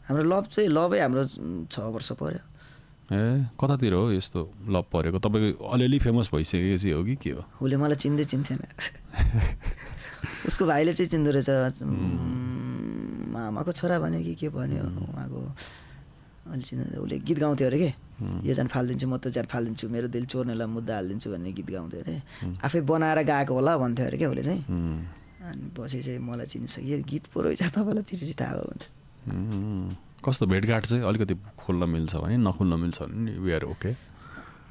हाम्रो लभै हाम्रो 6 वर्ष पर्यो। ए कतातिर हो यस्तो लभ परेको? तपाईँको अलिअलि फेमस भइसकेपछि हो कि के हो? उसले मलाई चिन्थेन। उसको भाइले चाहिँ चिन्दो रहेछ, मामाको छोरा भन्यो कि के भन्यो, उहाँको अलि चिन्दैन। उसले गीत गाउँथ्यो अरे के, यो जान फालिदिन्छु म त जान फालिदिन्छु, मेरो दिल चोर्नेलाई मुद्दा हालिदिन्छु भन्ने गीत गाउँथ्यो अरे। आफै बनाएर गाएको होला भन्थ्यो अरे क्या उसले चाहिँ। अनि पछि चाहिँ मलाई चिनिसक्यो, गीत पो रहेछ, तपाईँलाई चिनेपछि थाहा भयो भन्छ। कस्तो भेटघाट चाहिँ अलिकति खोल्न मिल्छ भने, नखोल्न मिल्छ भने वी आर ओके?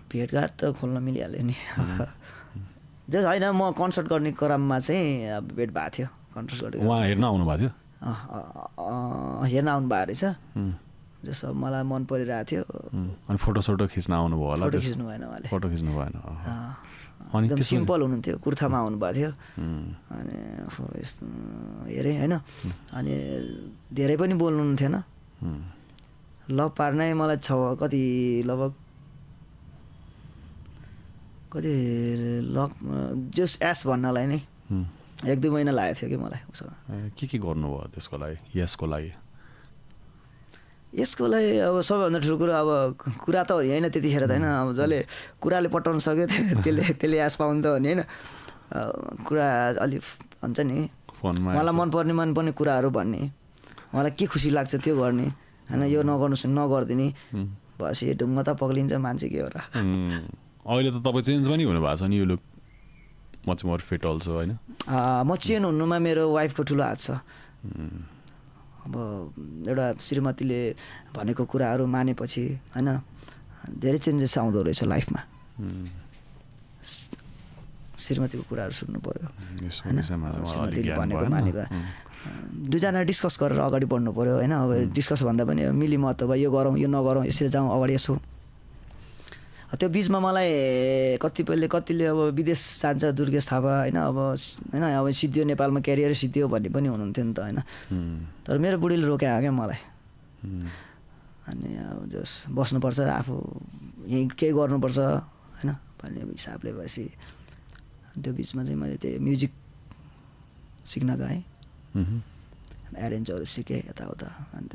भेटघाट त खोल्न मिलिहाल्यो नि। जस होइन, म कन्सर्ट गर्ने क्रममा चाहिँ अब भेट भएको थियो। कन्सर्ट गरेको उहाँ हेर्न आउनु भएको थियो? हेर्न आउनु भएको रहेछ। जस मलाई मन परिरहेको थियो। अनि फोटो खिच्न आउनुभयो होला? फोटो खिच्नु भएन उहाँले। फोटो खिच्नु भएन। एकदम सिम्पल हुनुहुन्थ्यो, कुर्तामा आउनुभएको थियो। अनि यस्तो हेरेँ होइन, अनि धेरै पनि बोल्नु थिएन। लभ पार्नै मलाई कति लगभग जस एस भन्नलाई नै 1-2 महिना लागेको थियो कि मलाई उसँग। के गर्नुभयो त्यसको लागि, यसको लागि? यसको लागि अब सबैभन्दा ठुलो कुरो, अब कुरा त होइन त्यतिखेर त होइन, अब जसले कुराले पटाउन सक्यो त्यसले एस पाउनु त हो नि होइन। कुरा अलि भन्छ नि, मलाई मनपर्ने कुराहरू भन्ने, मलाई के खुसी लाग्छ त्यो गर्ने होइन, यो नगरिदिने, बस यो ढुङ्गा त पग्लिन्छ मान्छे के हो र। अहिले त तपाईँ चेन्ज पनि हुनुभएको छ नि, यो look much more fit also होइन? म चेन्ज हुनुमा मेरो वाइफको ठुलो हात छ। अब एउटा श्रीमतीले भनेको कुराहरू मानेपछि होइन, धेरै चेन्जेस आउँदो रहेछ लाइफमा। श्रीमतीको कुराहरू सुन्नु पऱ्यो होइन, श्रीमतीले भनेको मानेको, दुईजना डिस्कस गरेर अगाडि बढ्नु पऱ्यो होइन। अब डिस्कस भन्दा पनि मिलिमत, अब यो गरौँ यो नगरौँ, यसरी जाउँ अगाडि यसो। त्यो बिचमा मलाई कतिले अब विदेश जान्छ, दुर्गेश थापा होइन, अब सिद्धियो, नेपालमा क्यारियर सिद्धियो भन्ने पनि हुनुहुन्थ्यो नि त होइन। तर मेरो बुढीले रोक्यो क्या मलाई। अनि अब जस बस्नुपर्छ, आफू यहीँ केही गर्नुपर्छ होइन भन्ने हिसाबले भएपछि त्यो बिचमा चाहिँ मैले त्यो म्युजिक सिक्न गएँ, एरेन्जहरू सिकेँ यताउता। अनि